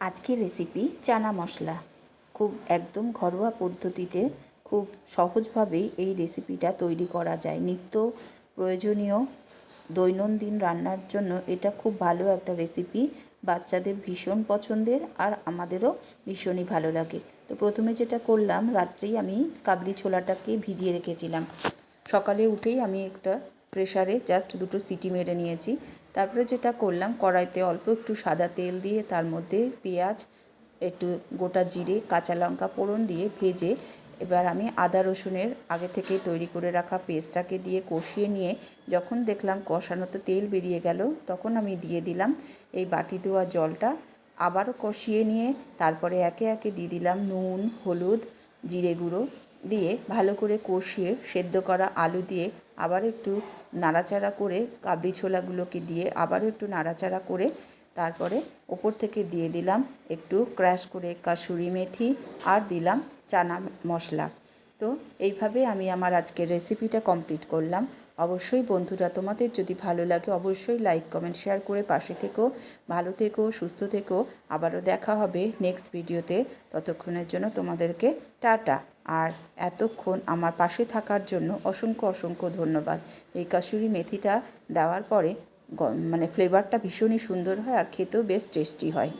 আজকের রেসিপি চানা মশলা। খুব একদম ঘরোয়া পদ্ধতিতে খুব সহজভাবেই এই রেসিপিটা তৈরি করা যায়। নিত্য প্রয়োজনীয় দৈনন্দিন রান্নার জন্য এটা খুব ভালো একটা রেসিপি। বাচ্চাদের ভীষণ পছন্দের আর আমাদেরও ভীষণই ভালো লাগে। তো প্রথমে যেটা করলাম, রাত্রেই আমি কাবলি ছোলাটাকে ভিজিয়ে রেখেছিলাম। সকালে উঠেই আমি একটা প্রেসারে জাস্ট দুটো সিটি মেরে নিয়েছি। তারপরে যেটা করলাম, কড়াইতে অল্প একটু সাদা তেল দিয়ে তার মধ্যে পেঁয়াজ, একটু গোটা জিরে, কাঁচা লঙ্কা ফোড়ন দিয়ে ভেজে এবার আমি আদা রসুনের আগে থেকেই তৈরি করে রাখা পেস্টটাকে দিয়ে কষিয়ে নিয়ে যখন দেখলাম কষানোতে তেল বেরিয়ে গেল, তখন আমি দিয়ে দিলাম এই বাটি দেওয়া জলটা। আবারও কষিয়ে নিয়ে তারপরে একে একে দিয়ে দিলাম নুন, হলুদ, জিরে গুঁড়ো দিয়ে ভালো করে কষিয়ে সেদ্ধ করা আলু দিয়ে আবার একটু নাড়াচাড়া করে কাবলি ছোলাগুলোকে দিয়ে আবারও একটু নাড়াচাড়া করে তারপরে ওপর থেকে দিয়ে দিলাম একটু ক্র্যাশ করে কাসুরি মেথি আর দিলাম চানা মশলা। তো এইভাবে আমি আমার আজকের রেসিপিটা কমপ্লিট করলাম। অবশ্যই বন্ধুরা, তোমাদের যদি ভালো লাগে অবশ্যই লাইক, কমেন্ট, শেয়ার করে পাশে থেকো। ভালো থেকো, সুস্থ থেকো। আবারও দেখা হবে নেক্সট ভিডিওতে। ততক্ষণের জন্য তোমাদেরকে টাটা। আর এতক্ষণ আমার পাশে থাকার জন্য অসংখ্য অসংখ্য ধন্যবাদ। এই কাসুরি মেথিটা দেওয়ার পরে ফ্লেভারটা ভীষণই সুন্দর হয় আর খেতেও বেশ টেস্টি হয়।